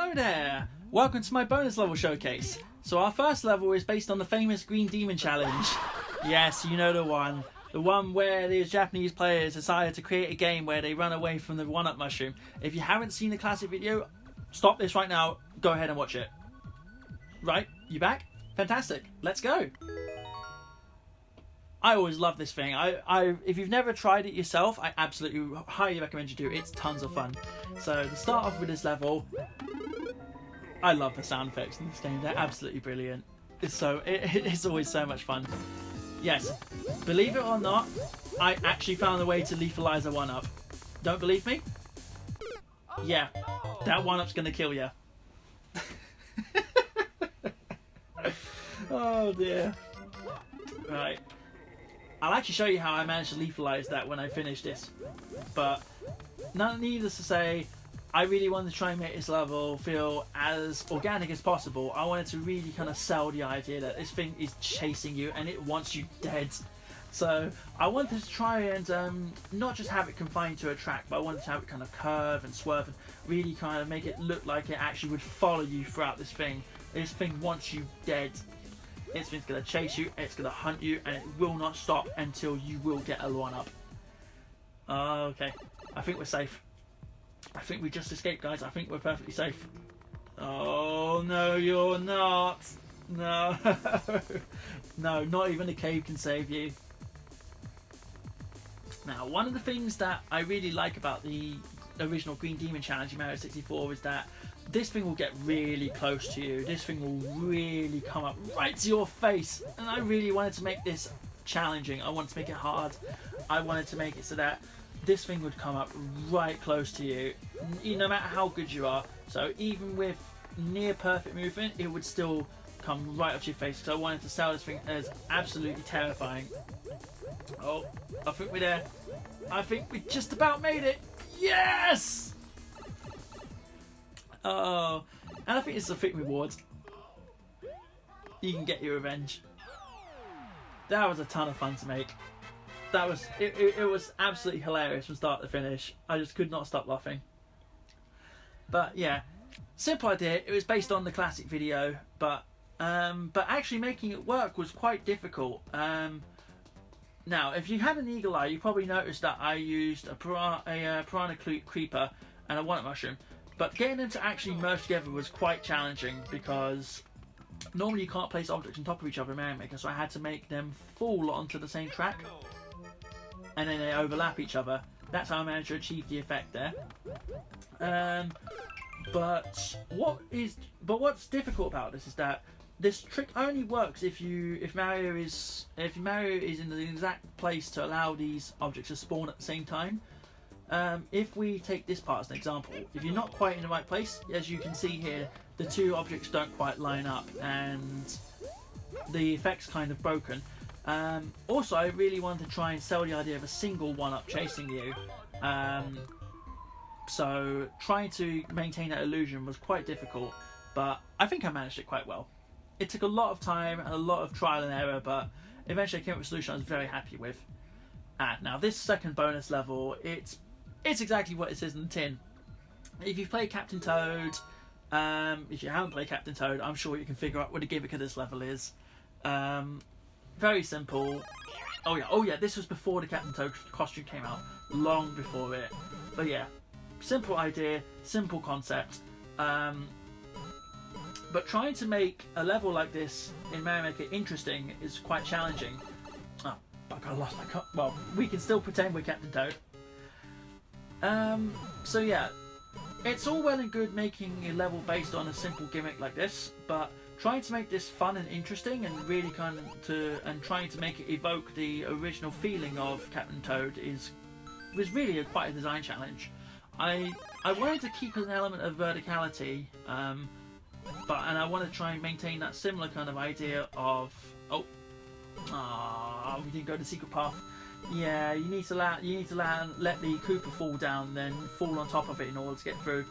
Hello there! Welcome to my bonus level showcase. So our first level is based on the famous Green Demon Challenge. Yes, you know the one. The one where these Japanese players decided to create a game where they run away from the 1-up mushroom. If you haven't seen the classic video, stop this right now, go ahead and watch it. Right, you back? Fantastic, let's go! I always love this thing. If you've never tried it yourself, I absolutely highly recommend you do. It's tons of fun. So to start off with this level, I love the sound effects in this game. They're absolutely brilliant. It's always so much fun. Yes, believe it or not, I actually found a way to lethalize a 1-up. Don't believe me? Yeah, that 1-up's gonna kill you. Oh dear. Right. I'll actually show you how I managed to lethalize that when I finish this. But needless to say, I really wanted to try and make this level feel as organic as possible. I wanted to really kind of sell the idea that this thing is chasing you and it wants you dead. So I wanted to try and not just have it confined to a track, but I wanted to have it kind of curve and swerve and really kind of make it look like it actually would follow you throughout this thing. This thing wants you dead. This thing's going to chase you, it's going to hunt you, and it will not stop until you will get a 1-up. Okay, I think we're safe. I think we just escaped, guys. I think we're perfectly safe. Oh, no, you're not. No. No, not even a cave can save you. Now, one of the things that I really like about the original Green Demon Challenge in Mario 64 is that this thing will get really close to you. This thing will really come up right to your face. And I really wanted to make this challenging. I wanted to make it hard. I wanted to make it so that this thing would come up right close to you, no matter how good you are. So even with near perfect movement, it would still come right up to your face. So I wanted to sell this thing as absolutely terrifying. Oh, I think we're there. I think we just about made it. Yes! Oh, and I think it's a fit reward. You can get your revenge. That was a ton of fun to make. That was it was absolutely hilarious from start to finish. I just could not stop laughing. But yeah, simple idea. It was based on the classic video, but actually making it work was quite difficult. Now, if you had an eagle eye, you probably noticed that I used a piranha creeper and a 1-up mushroom. But getting them to actually merge together was quite challenging because normally you can't place objects on top of each other in Mario Maker, so I had to make them fall onto the same track and then they overlap each other. That's how I managed to achieve the effect there. But what's difficult about this is that this trick only works if Mario is in the exact place to allow these objects to spawn at the same time. If we take this part as an example, if you're not quite in the right place, as you can see here, the two objects don't quite line up and the effect's kind of broken. Also, I really wanted to try and sell the idea of a single 1-up chasing you. So trying to maintain that illusion was quite difficult, but I think I managed it quite well. It took a lot of time and a lot of trial and error, but eventually I came up with a solution I was very happy with. Now this second bonus level, it's exactly what it says in the tin. If you've played Captain Toad, if you haven't played Captain Toad, I'm sure you can figure out what the gimmick of this level is. Very simple. Oh yeah, this was before the Captain Toad costume came out, long before it. But yeah, simple idea, simple concept. But trying to make a level like this in Mario Maker interesting is quite challenging. Oh, I got lost. Well, we can still pretend we're Captain Toad. So yeah, it's all well and good making a level based on a simple gimmick like this, but trying to make this fun and interesting and really trying to make it evoke the original feeling of Captain Toad was really quite a design challenge. I wanted to keep an element of verticality, and I want to try and maintain that similar kind of idea of we didn't go the secret path. Yeah, you need to let the Koopa fall down, then fall on top of it in order to get through.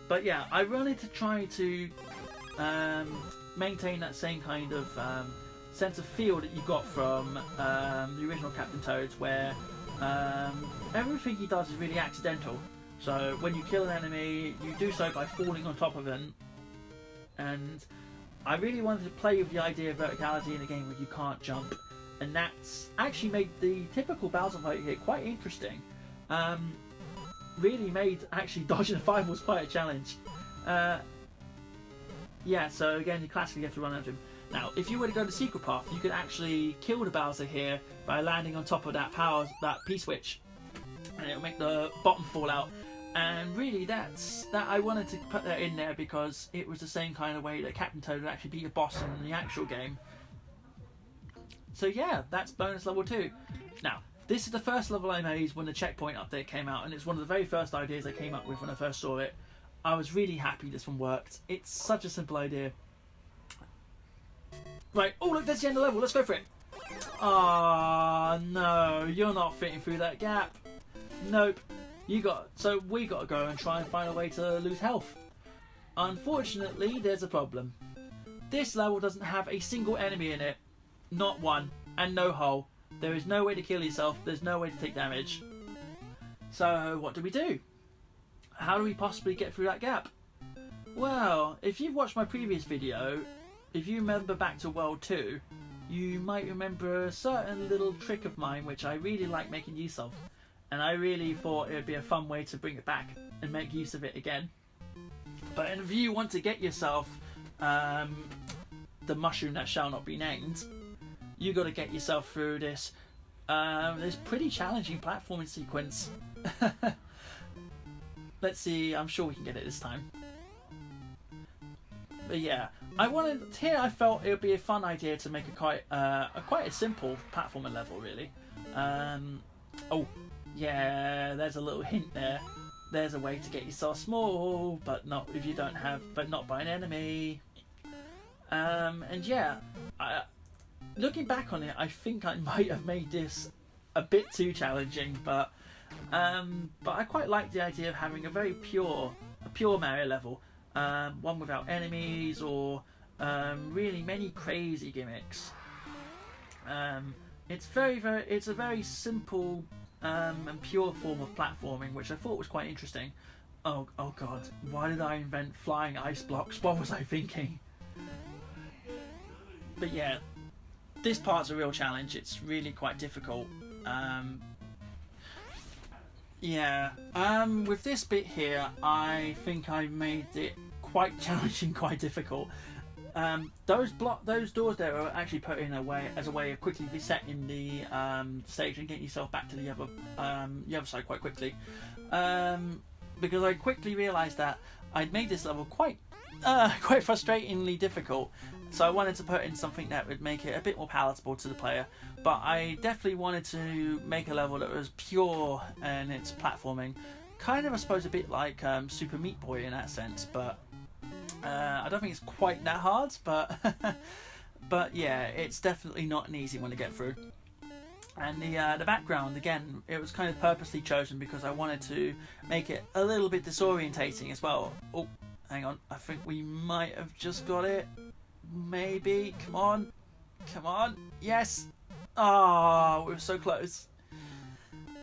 But yeah, I wanted to try to maintain that same kind of sense of feel that you got from the original Captain Toads, where everything he does is really accidental. So when you kill an enemy, you do so by falling on top of them. And I really wanted to play with the idea of verticality in a game where you can't jump, and that's actually made the typical Bowser fight here quite interesting. Really made actually dodging the fireballs quite a challenge. Yeah, so again, you classically have to run after him. Now, if you were to go the secret path, you could actually kill the Bowser here by landing on top of that P-switch, and it'll make the bottom fall out. And really, I wanted to put that in there because it was the same kind of way that Captain Toad would actually beat a boss in the actual game. So yeah, that's bonus level 2. Now, this is the first level I made when the checkpoint update came out, and it's one of the very first ideas I came up with when I first saw it. I was really happy this one worked. It's such a simple idea. Right, oh look, that's the end of the level, let's go for it. Ah, no, you're not fitting through that gap. Nope. So we got to go and try and find a way to lose health. Unfortunately, there's a problem. This level doesn't have a single enemy in it. Not one. And no hole. There is no way to kill yourself. There's no way to take damage. So what do? How do we possibly get through that gap? Well, if you've watched my previous video, if you remember back to World 2, you might remember a certain little trick of mine which I really like making use of. And I really thought it would be a fun way to bring it back and make use of it again. But if you want to get yourself the mushroom that shall not be named, you got to get yourself through this pretty challenging platforming sequence. Let's see, I'm sure we can get it this time. But yeah, I felt it would be a fun idea to make quite a simple platforming level, really. Oh. Yeah, there's a little hint there. There's a way to get yourself small, but not by an enemy. And yeah, looking back on it, I think I might have made this a bit too challenging, but I quite like the idea of having a pure Mario level, one without enemies or really many crazy gimmicks. It's a very simple and pure form of platforming, which I thought was quite interesting. Oh god, why did I invent flying ice blocks? What was I thinking? But yeah, this part's a real challenge. It's really quite difficult. With this bit here, I think I made it quite challenging, quite difficult. Those doors there are actually put in as a way of quickly resetting the stage and getting yourself back to the other side quite quickly. Because I quickly realised that I'd made this level quite frustratingly difficult, so I wanted to put in something that would make it a bit more palatable to the player. But I definitely wanted to make a level that was pure in its platforming, kind of I suppose a bit like Super Meat Boy in that sense, but. I don't think it's quite that hard, but yeah, it's definitely not an easy one to get through. And the background, again, it was kind of purposely chosen because I wanted to make it a little bit disorientating as well. Oh, hang on, I think we might have just got it. Maybe, come on, yes! Oh, we were so close.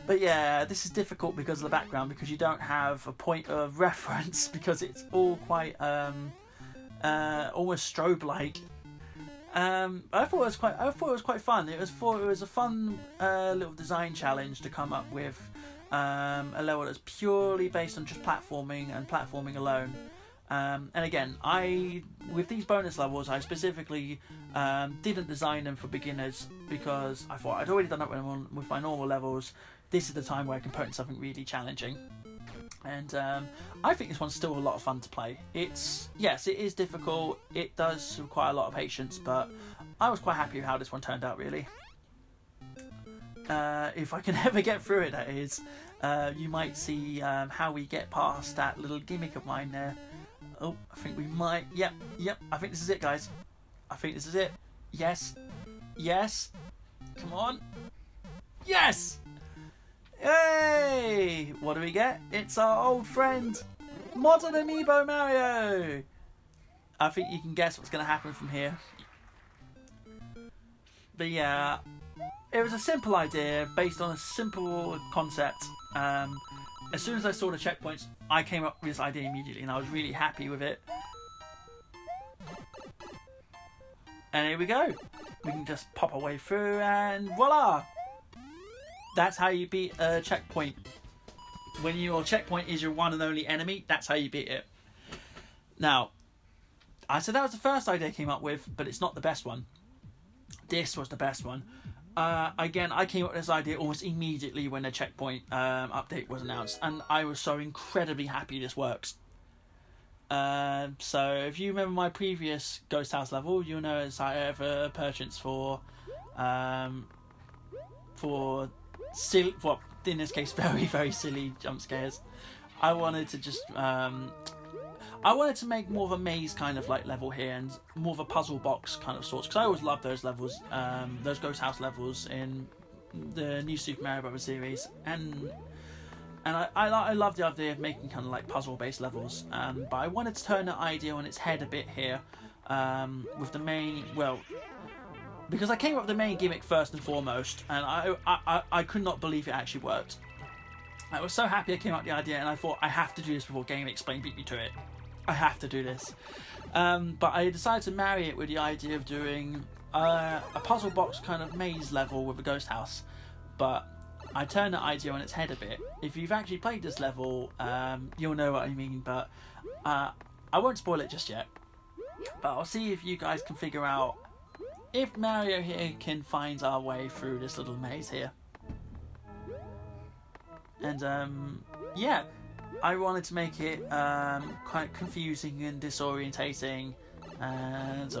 But yeah, this is difficult because of the background, because you don't have a point of reference, because it's all quite almost strobe-like. I thought it was quite fun. It was a fun little design challenge to come up with a level that's purely based on just platforming and platforming alone. And again, with these bonus levels, I specifically didn't design them for beginners because I thought I'd already done that with my normal levels. This is the time where I can put in something really challenging. And I think this one's still a lot of fun to play. It is difficult. It does require a lot of patience, but I was quite happy with how this one turned out, really. If I can ever get through it, that is. You might see how we get past that little gimmick of mine there. Oh, I think we might. Yep. I think this is it, guys. I think this is it. Yes. Come on. Yes! Hey! What do we get? It's our old friend, Modern Amiibo Mario! I think you can guess what's going to happen from here. But yeah, it was a simple idea based on a simple concept. as soon as I saw the checkpoints, I came up with this idea immediately, and I was really happy with it. And here we go. We can just pop our way through, and voila! That's how you beat a checkpoint. When your checkpoint is your one and only enemy, that's how you beat it. Now, I said that was the first idea I came up with, but it's not the best one. This was the best one. Again, I came up with this idea almost immediately when the checkpoint update was announced, and I was so incredibly happy this works. So if you remember my previous Ghost House level, you'll know as I have a purchase for silly, well, in this case, very, very silly jump scares. I wanted to just I wanted to make more of a maze kind of like level here, and more of a puzzle box kind of sorts, because I always loved those levels, those Ghost House levels in the new Super Mario Bros. Series, and I love the idea of making kind of like puzzle based levels, but I wanted to turn the idea on its head a bit here, with the main, well, because I came up with the main gimmick first and foremost, and I could not believe it actually worked. I was so happy I came up with the idea, and I thought I have to do this before Game Explain beat me to it. I have to do this. But I decided to marry it with the idea of doing a puzzle box kind of maze level with a ghost house. But I turned the idea on its head a bit. If you've actually played this level, you'll know what I mean, but I won't spoil it just yet. But I'll see if you guys can figure out if Mario here can find our way through this little maze here. And yeah, I wanted to make it quite confusing and disorientating, and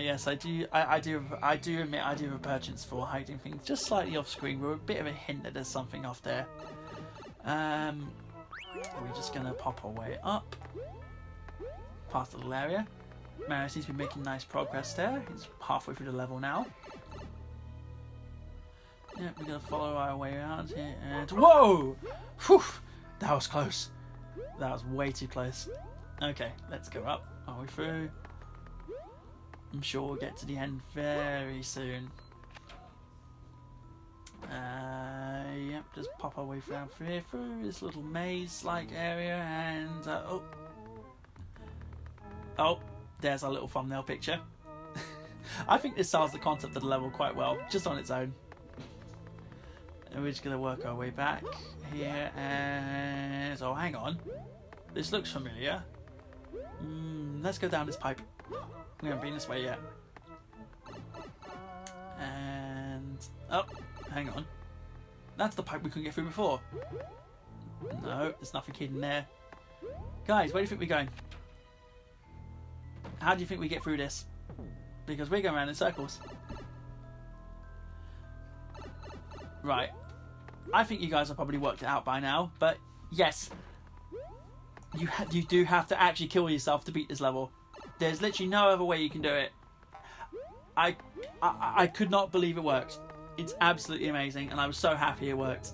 yes, I do admit I do have a penchant for hiding things just slightly off screen with a bit of a hint that there's something off there. We're just gonna pop our way up past the little area. Mario seems to be making nice progress there. He's halfway through the level now. Yeah, we're gonna follow our way around here, and whoa! Whew! That was close. That was way too close. Okay, let's go up. Are we through? I'm sure we'll get to the end very soon. Yep, just pop our way through this little maze-like area, and oh, there's our little thumbnail picture. I think this sells the concept of the level quite well, just on its own. And we're just going to work our way back here, and oh, hang on, this looks familiar. Let's go down this pipe. We haven't been this way yet. And oh, hang on, that's the pipe we couldn't get through before. No, there's nothing hidden there. Guys, where do you think we're going? How do you think we get through this? Because we're going around in circles. Right, I think you guys have probably worked it out by now, but yes, you do have to actually kill yourself to beat this level. There's literally no other way you can do it. I could not believe it worked. It's absolutely amazing, and I was so happy it worked.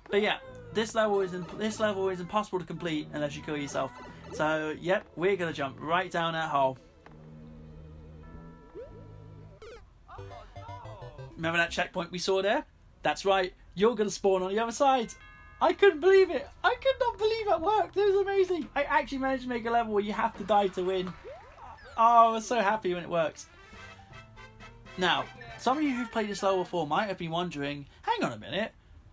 But yeah, this level is impossible to complete unless you kill yourself. So yep, we're gonna jump right down that hole. Remember that checkpoint we saw there? That's right, you're going to spawn on the other side. I couldn't believe it. I could not believe that worked. It was amazing. I actually managed to make a level where you have to die to win. Oh, I was so happy when it worked. Now, some of you who've played this level before might have been wondering, hang on a minute,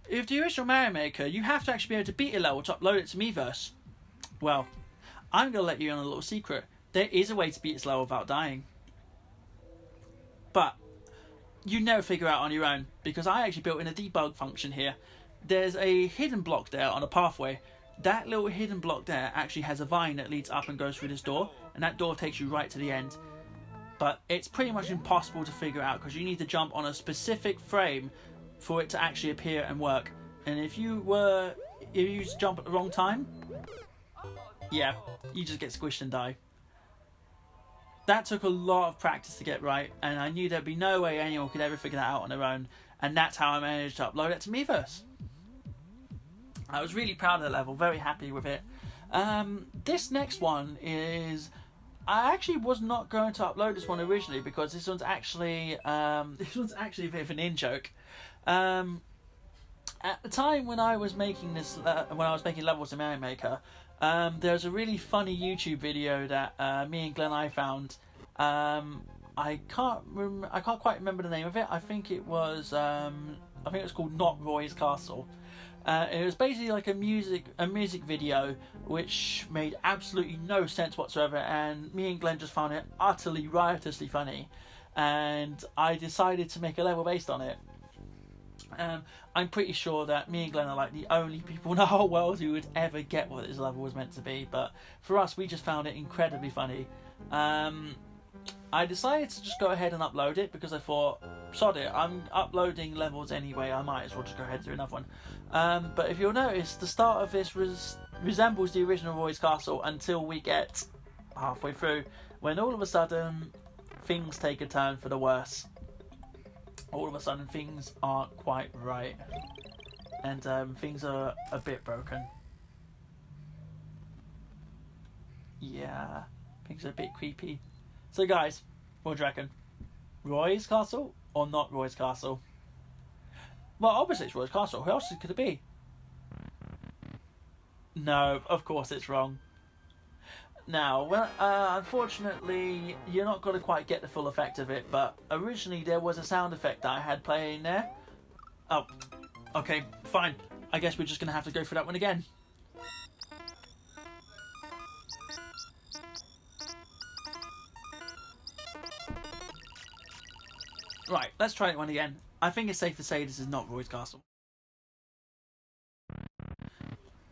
if the original Mario Maker, you have to actually be able to beat a level to upload it to Miiverse. Well, I'm going to let you in on a little secret. There is a way to beat this level without dying. But you never figure out on your own, because I actually built in a debug function here. There's a hidden block there on a pathway. That little hidden block there actually has a vine that leads up and goes through this door, and that door takes you right to the end. But it's pretty much impossible to figure out, because you need to jump on a specific frame for it to actually appear and work. And if you jump at the wrong time, yeah, you just get squished and die. That took a lot of practice to get right, and I knew there'd be no way anyone could ever figure that out on their own, and that's how I managed to upload it to Miiverse. I was really proud of the level, very happy with it. This next one is... I actually was not going to upload this one originally, because this one's actually a bit of an in-joke. At the time when I was making this, when I was making levels in Mario Maker, there was a really funny YouTube video that me and Glenn I found. I can't quite remember the name of it. I think it was called Not Roy's Castle. It was basically like a music video which made absolutely no sense whatsoever, and me and Glenn just found it utterly riotously funny, and I decided to make a level based on it. I'm pretty sure that me and Glenn are like the only people in the whole world who would ever get what this level was meant to be, but for us we just found it incredibly funny. I decided to just go ahead and upload it because I thought, sod it, I'm uploading levels anyway, I might as well just go ahead and do another one. But if you'll notice, the start of this resembles the original Roy's Castle until we get halfway through, when all of a sudden things take a turn for the worse. All of a sudden things aren't quite right, and things are a bit broken. Yeah, things are a bit creepy. So guys, what do you reckon? Roy's Castle or not Roy's Castle? Well, obviously it's Roy's Castle. Who else could it be? No, of course it's wrong. Now, well, unfortunately, you're not going to quite get the full effect of it, but originally there was a sound effect that I had playing there. Oh, okay, fine. I guess we're just going to have to go for that one again. Right, let's try it one again. I think it's safe to say this is not Roy's Castle.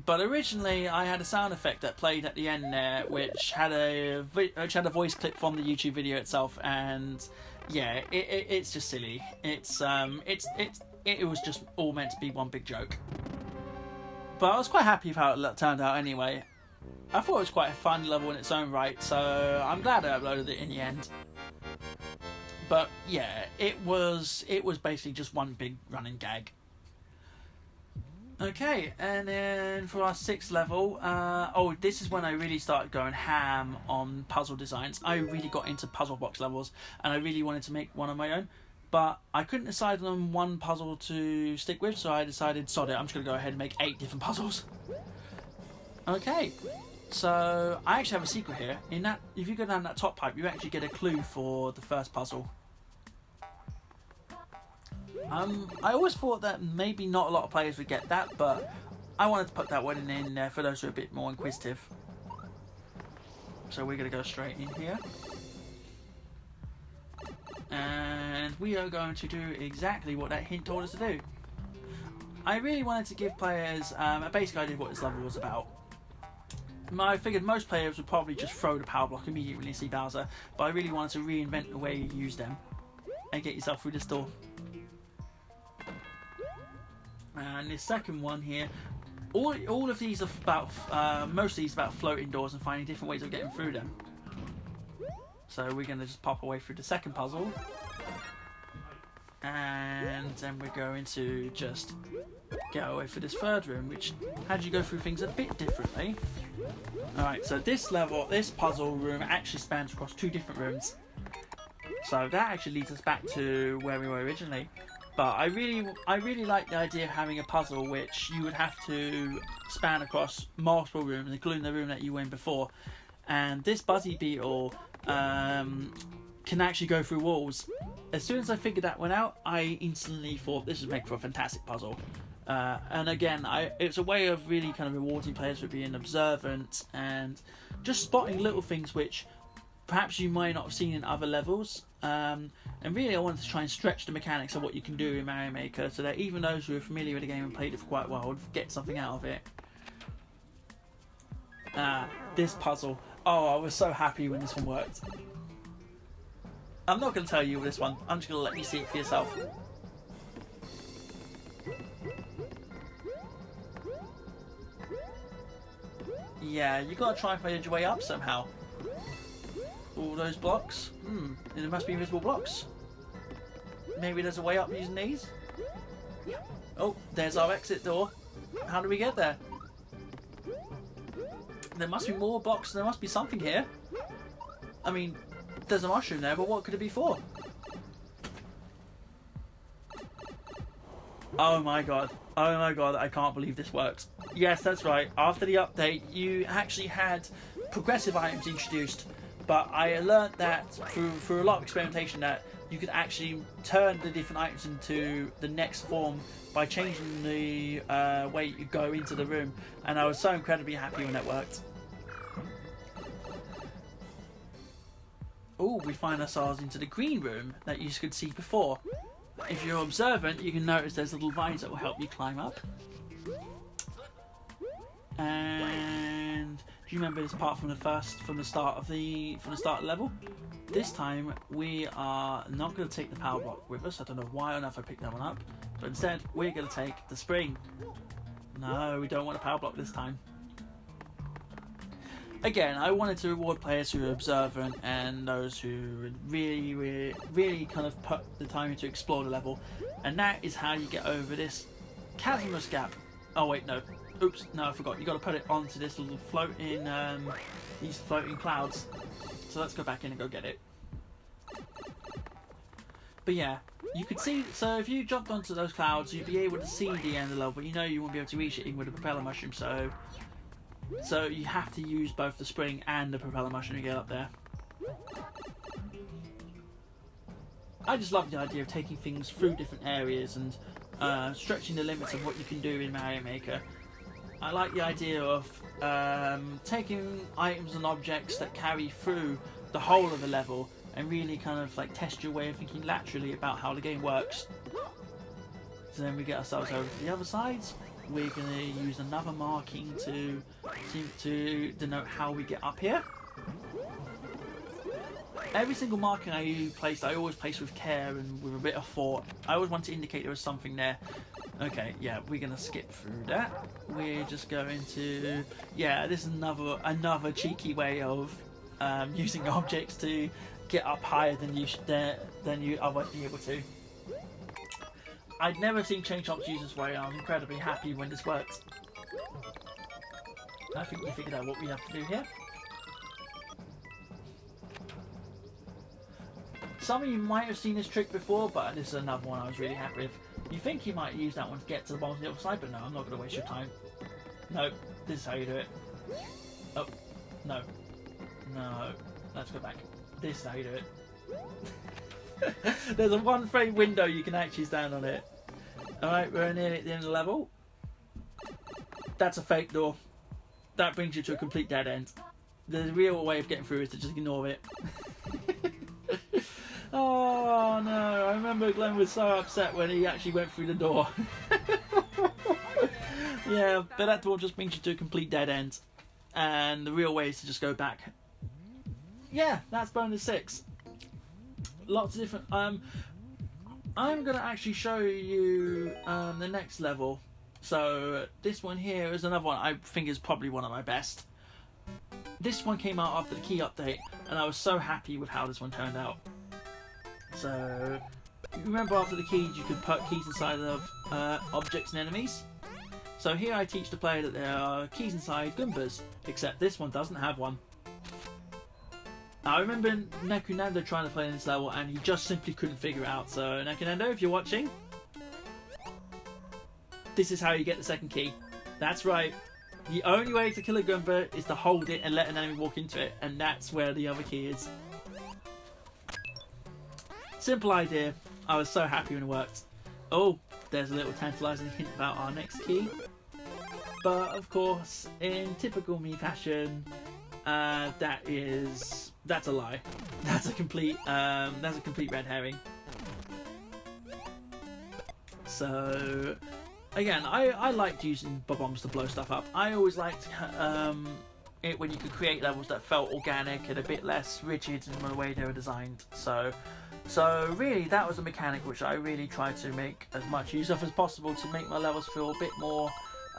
But originally I had a sound effect that played at the end there, which had a voice clip from the YouTube video itself, and yeah, it's just silly. It was just all meant to be one big joke. But I was quite happy with how it turned out anyway. I thought it was quite a fun level in its own right, so I'm glad I uploaded it in the end. But yeah, it was basically just one big running gag. Okay, and then for our 6th level, this is when I really started going ham on puzzle designs. I really got into puzzle box levels, and I really wanted to make one of my own, but I couldn't decide on one puzzle to stick with, so I decided, sod it, I'm just going to go ahead and make 8 different puzzles. Okay, so I actually have a secret here. In that, if you go down that top pipe, you actually get a clue for the first puzzle. I always thought that maybe not a lot of players would get that, but I wanted to put that one in there for those who are a bit more inquisitive. So we're going to go straight in here. And we are going to do exactly what that hint told us to do. I really wanted to give players a basic idea of what this level was about. I figured most players would probably just throw the power block immediately when they see Bowser, but I really wanted to reinvent the way you use them and get yourself through this door. And the second one here, all of these are about, most of these are about floating doors and finding different ways of getting through them. So we're going to just pop away through the second puzzle. And then we're going to just go away for this third room, which had you go through things a bit differently. Alright, so this puzzle room actually spans across 2 different rooms. So that actually leads us back to where we were originally. But I really like the idea of having a puzzle which you would have to span across multiple rooms, including the room that you were in before. And this Buzzy Beetle can actually go through walls. As soon as I figured that one out, I instantly thought this would make for a fantastic puzzle. And again, it's a way of really kind of rewarding players for being observant and just spotting little things which perhaps you might not have seen in other levels. And really I wanted to try and stretch the mechanics of what you can do in Mario Maker so that even those who are familiar with the game and played it for quite a while would get something out of it. This puzzle. Oh, I was so happy when this one worked. I'm not going to tell you this one. I'm just going to let you see it for yourself. Yeah, you got to try and find your way up somehow. All those blocks? There must be invisible blocks. Maybe there's a way up using these? Oh, there's our exit door. How do we get there? There must be more blocks. There must be something here. I mean, there's a mushroom there, but what could it be for? Oh my god. Oh my god, I can't believe this works. Yes, that's right. After the update, you actually had progressive items introduced, but I learned that through a lot of experimentation that you could actually turn the different items into the next form by changing the way you go into the room, and I was so incredibly happy when that worked. Oh, we find ourselves into the green room that you could see before. If you're observant, you can notice there's little vines that will help you climb up. And do you remember this part from the start of the level? This time we are not going to take the power block with us. I don't know why on earth I picked that one up, but instead we're going to take the spring. No, we don't want a power block this time. Again, I wanted to reward players who are observant and those who really kind of put the time into explore the level, and that is how you get over this chasmous gap. Oh wait, no. Oops, no, I forgot. You got to put it onto this little floating, these floating clouds. So let's go back in and go get it. But yeah, you could see. So if you jumped onto those clouds, you'd be able to see the end of the level, but you know you won't be able to reach it even with a propeller mushroom. So you have to use both the spring and the propeller mushroom to get up there. I just love the idea of taking things through different areas and stretching the limits of what you can do in Mario Maker. I like the idea of taking items and objects that carry through the whole of the level and really kind of like test your way of thinking laterally about how the game works. So then we get ourselves over to the other sides. We're going to use another marking to denote how we get up here. Every single marking I always place with care and with a bit of thought. I always want to indicate there was something there. Okay, yeah, we're going to skip through that. We're just going to... Yeah, this is another cheeky way of using objects to get up higher than you otherwise be able to. I'd never seen Chain Chomps use this way, and I'm incredibly happy when this works. I think we figured out what we have to do here. Some of you might have seen this trick before, but this is another one I was really happy with. You think you might use that one to get to the bottom of the other side, but no, I'm not going to waste your time. No, this is how you do it. Oh, no. No. Let's go back. This is how you do it. There's a 1 frame window you can actually stand on it. Alright, we're nearly at the end of the level. That's a fake door. That brings you to a complete dead end. The real way of getting through is to just ignore it. Oh no, I remember Glenn was so upset when he actually went through the door. Yeah, but that door just brings you to a complete dead end. And the real way is to just go back. Yeah, that's bonus 6. Lots of different... I'm going to actually show you the next level. So this one here is another one I think is probably one of my best. This one came out after the key update, and I was so happy with how this one turned out. So, remember after the keys you could put keys inside of objects and enemies? So here I teach the player that there are keys inside Goombas, except this one doesn't have one. Now, I remember Nekunando trying to play in this level and he just simply couldn't figure it out. So Nekunando, if you're watching, this is how you get the second key. That's right. The only way to kill a Goomba is to hold it and let an enemy walk into it, and that's where the other key is. Simple idea. I was so happy when it worked. Oh, there's a little tantalising hint about our next key. But of course, in typical me fashion, that's a lie. That's a complete red herring. So again, I liked using bombs to blow stuff up. I always liked it when you could create levels that felt organic and a bit less rigid in the way they were designed. So really, that was a mechanic which I really tried to make as much use of as possible to make my levels feel a bit more,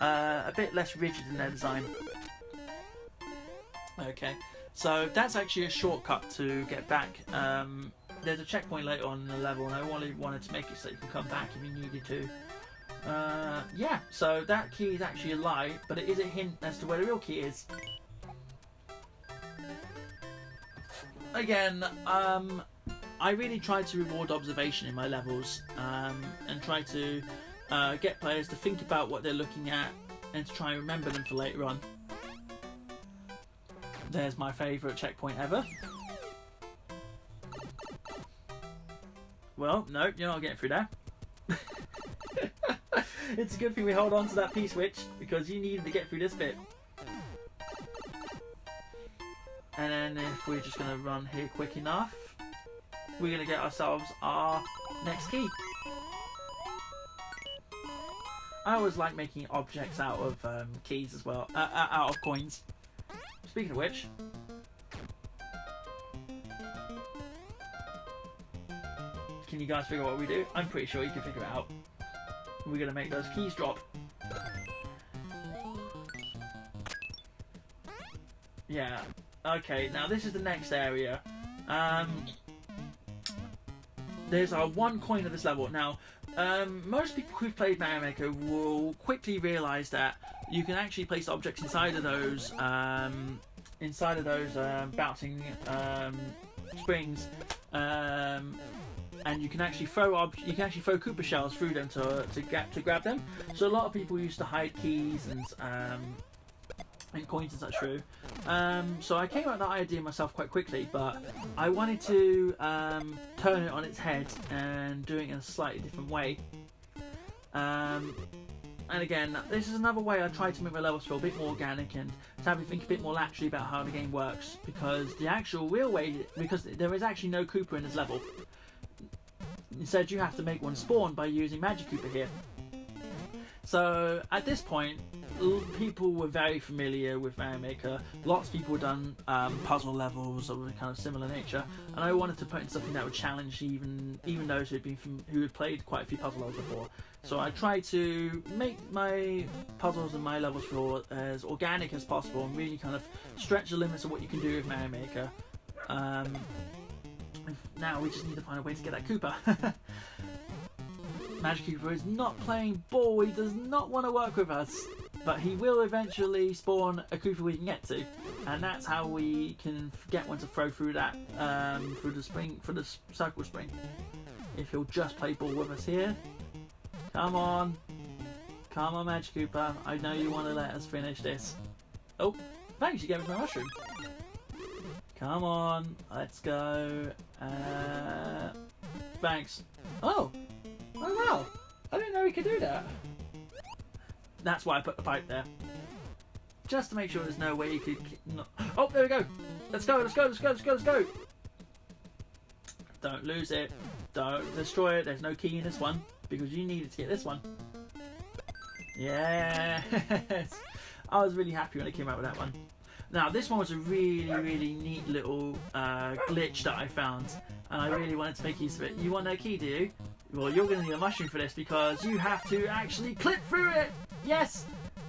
a bit less rigid in their design. Okay, so that's actually a shortcut to get back. There's a checkpoint later on in the level, and I wanted to make it so you can come back if you needed to. Yeah, so that key is actually a lie, but it is a hint as to where the real key is. Again, I really try to reward observation in my levels, and try to get players to think about what they're looking at and to try and remember them for later on. There's my favourite checkpoint ever. Well, no, you're not getting through there. It's a good thing we hold on to that P-switch because you needed to get through this bit. And then if we're just going to run here quick enough, we're going to get ourselves our next key. I always like making objects out of keys as well, out of coins. Speaking of which, can you guys figure out what we do? I'm pretty sure you can figure it out. We're going to make those keys drop. Yeah. Okay, now this is the next area. There's our one coin of this level. Now, most people who've played Mario Maker will quickly realise that you can actually place objects inside of those bouncing springs, and you can actually throw Koopa shells through them to grab them. So a lot of people used to hide keys and coins and such through. So I came up with that idea myself quite quickly, but I wanted to turn it on its head and do it in a slightly different way. And again, this is another way I tried to make my levels feel a bit more organic and to have you think a bit more laterally about how the game works, because the actual real way, because there is actually no Koopa in this level. Instead, you have to make one spawn by using Magic Koopa here. So at this point, people were very familiar with Mario Maker. Lots of people had done puzzle levels of a kind of similar nature, and I wanted to put in something that would challenge even those who had played quite a few puzzle levels before. So I tried to make my puzzles and my levels feel as organic as possible and really kind of stretch the limits of what you can do with Mario Maker. Now we just need to find a way to get that Koopa. Magic Koopa is not playing ball. He does not want to work with us, but he will eventually spawn a Koopa we can get to, and that's how we can get one to throw through that through the circle spring. If he'll just play ball with us here. Come on, Magic Koopa. I know you want to let us finish this. Oh, thanks, you gave us my mushroom. Come on, let's go. Thanks. Oh wow! I didn't know we could do that. That's why I put the pipe there. Just to make sure there's no way you could... Oh, there we go! Let's go! Don't lose it. Don't destroy it. There's no key in this one, because you needed to get this one. Yes! I was really happy when I came out with that one. Now, this one was a really neat little glitch that I found, and I really wanted to make use of it. You want that key, do you? Well, you're going to need a mushroom for this, because you have to actually clip through it! Yes!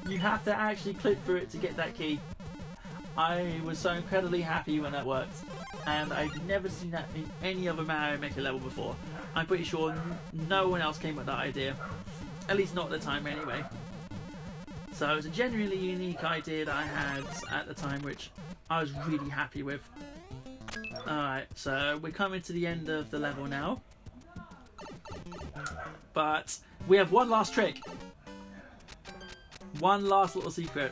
You have to actually clip through it to get that key. I was so incredibly happy when that worked, and I've never seen that in any other Mario Maker level before. I'm pretty sure no one else came up with that idea. At least not at the time anyway. So it was a genuinely unique idea that I had at the time, which I was really happy with. Alright, so we're coming to the end of the level now. But we have one last trick. One last little secret.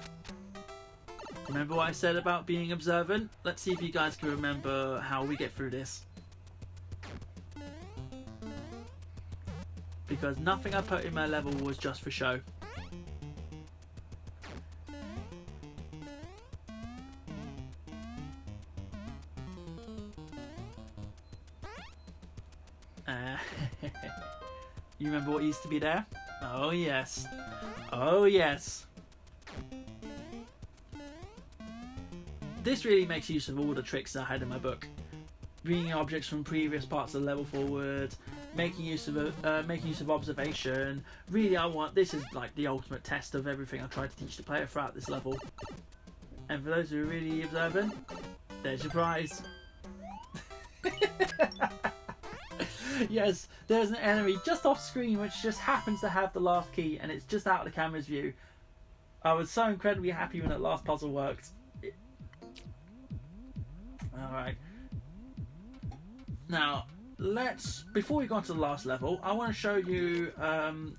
Remember what I said about being observant? Let's see if you guys can remember how we get through this. Because nothing I put in my level was just for show. You remember what used to be there? Oh yes. Oh yes. This really makes use of all the tricks I had in my book. Bringing objects from previous parts of the level forward, making use of observation. Really, this is like the ultimate test of everything I tried to teach the player throughout this level. And for those who are really observant, there's your prize. Yes, there's an enemy just off screen which just happens to have the last key, and it's just out of the camera's view. I was so incredibly happy when that last puzzle worked. Alright. Now, before we go on to the last level, I want to show you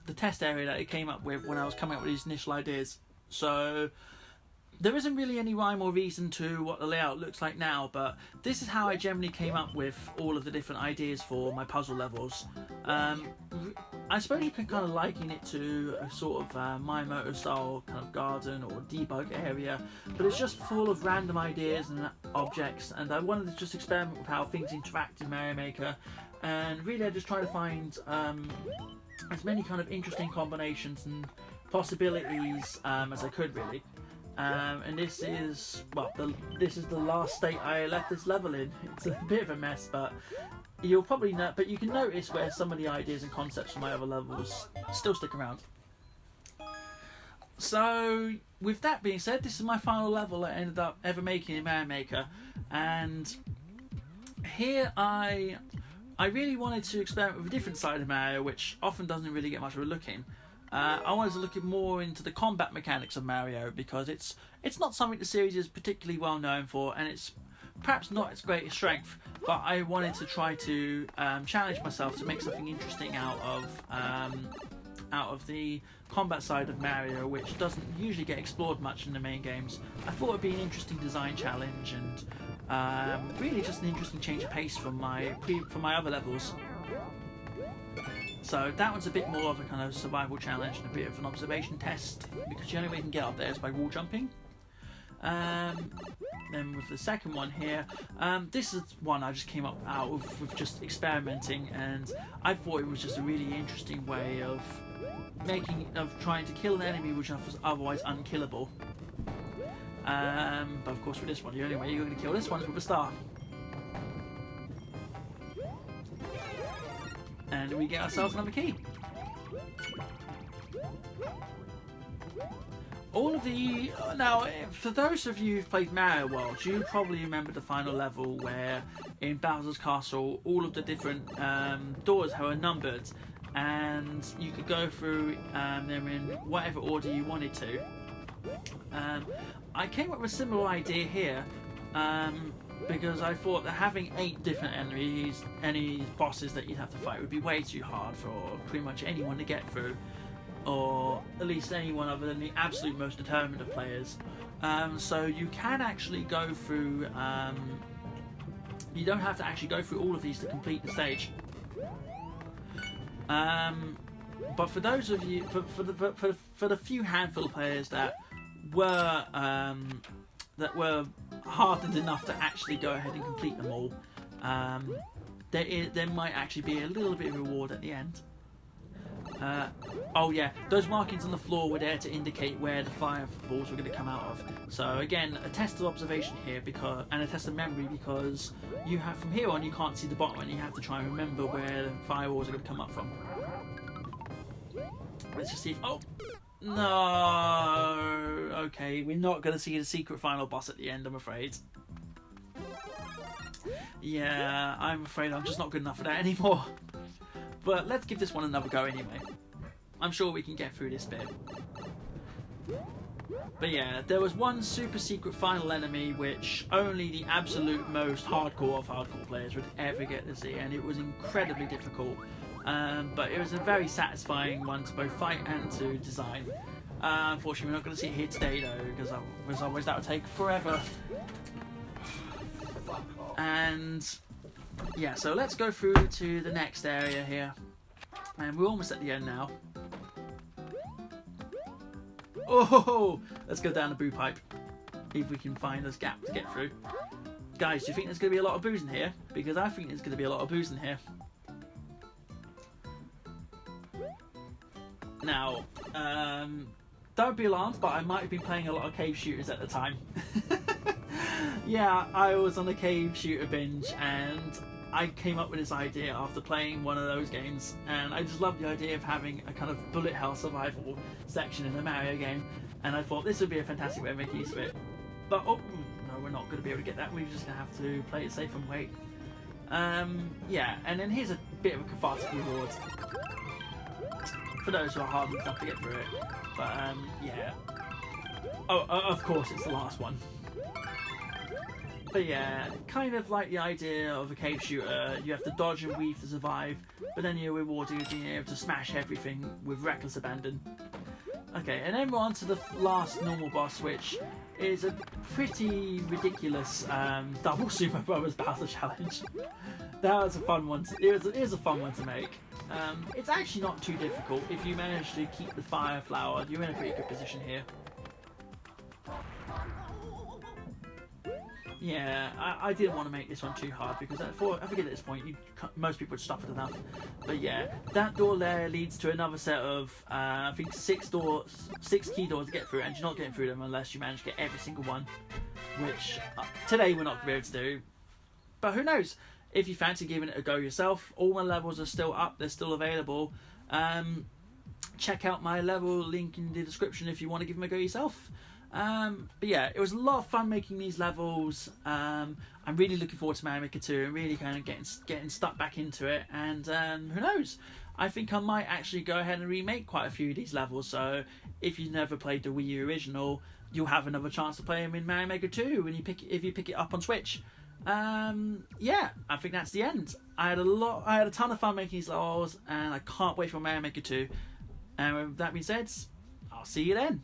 the test area that it came up with when I was coming up with these initial ideas. So there isn't really any rhyme or reason to what the layout looks like now, but this is how I generally came up with all of the different ideas for my puzzle levels. I suppose you can kind of liken it to a sort of Miyamoto style kind of garden or debug area, but it's just full of random ideas and objects, and I wanted to just experiment with how things interact in Mario Maker, and really I just try to find as many kind of interesting combinations and possibilities as I could, really. And this is, well, this is the last state I left this level in. It's a bit of a mess, but you'll probably know, but you can notice where some of the ideas and concepts from my other levels still stick around. So with that being said, this is my final level I ended up ever making in Mario Maker, and here I really wanted to experiment with a different side of Mario, which often doesn't really get much of a look in. I wanted to look more into the combat mechanics of Mario, because it's not something the series is particularly well known for, and it's perhaps not its greatest strength, but I wanted to try to challenge myself to make something interesting out of the combat side of Mario, which doesn't usually get explored much in the main games. I thought it would be an interesting design challenge, and really just an interesting change of pace from my other levels. So that one's a bit more of a kind of survival challenge and a bit of an observation test, because the only way you can get up there is by wall jumping. Then with the second one here, this is one I just came up out with just experimenting, and I thought it was just a really interesting way of trying to kill an enemy which was otherwise unkillable. But of course with this one, the only way you're going to kill this one is with a star. And we get ourselves another key. All of the... Now, for those of you who've played Mario World, you probably remember the final level where in Bowser's Castle all of the different doors were numbered, and you could go through them in whatever order you wanted to. I came up with a similar idea here, because I thought that having 8 different any bosses that you'd have to fight would be way too hard for pretty much anyone to get through, or at least anyone other than the absolute most determined of players. So you can actually go through, you don't have to actually go through all of these to complete the stage. But for those of you, for the few handful of players that were hardened enough to actually go ahead and complete them all, there might actually be a little bit of reward at the end. Oh yeah, those markings on the floor were there to indicate where the fireballs were going to come out of. So again, a test of observation here, and a test of memory, because you have, from here on, you can't see the bottom, and you have to try and remember where the fireballs are going to come up from. Let's just see if... Oh! No! Okay, we're not going to see the secret final boss at the end, I'm afraid. Yeah, I'm afraid I'm just not good enough for that anymore. But let's give this one another go anyway. I'm sure we can get through this bit. But yeah, there was one super secret final enemy which only the absolute most hardcore of hardcore players would ever get to see, and it was incredibly difficult. But it was a very satisfying one to both fight and to design. Unfortunately, we're not going to see it here today though, because as always that would take forever. And yeah, so let's go through to the next area here, and we're almost at the end now. Oh, let's go down the boo pipe, see if we can find this gap to get through. Guys, do you think there's going to be a lot of booze in here? Because I think there's going to be a lot of booze in here. Now, don't be alarmed, but I might have been playing a lot of cave shooters at the time. Yeah, I was on a cave shooter binge, and I came up with this idea after playing one of those games, and I just love the idea of having a kind of bullet hell survival section in a Mario game, and I thought this would be a fantastic way of making use of it. But oh no, we're not going to be able to get that. We're just going to have to play it safe and wait. Yeah, and then here's a bit of a cathartic reward for those who are hard enough to get through it. But yeah. Oh, of course, it's the last one. But yeah, kind of like the idea of a cave shooter. You have to dodge and weave to survive, but then you're rewarded with being able to smash everything with reckless abandon. Okay, and then we're on to the last normal boss, which is a pretty ridiculous double Super Brothers Battle Challenge. That was a fun one. It was a fun one to make. It's actually not too difficult. If you manage to keep the fire flower, you're in a pretty good position here. Yeah, I didn't want to make this one too hard because I think at this point most people would suffered enough. But yeah, that door there leads to another set of I think 6 key doors to get through, and you're not getting through them unless you manage to get every single one, which today we're not going to be able to do. But who knows? If you fancy giving it a go yourself, all my levels are still up, they're still available. Check out my level link in the description if you want to give them a go yourself. But yeah, it was a lot of fun making these levels. I'm really looking forward to Mario Maker 2 and really kind of getting stuck back into it. And who knows? I think I might actually go ahead and remake quite a few of these levels. So if you've never played the Wii U original, you'll have another chance to play them in Mario Maker 2 if you pick it up on Switch. Yeah, I think that's the end. I had a ton of fun making these levels, and I can't wait for Mario Maker 2. And with that being said, I'll see you then.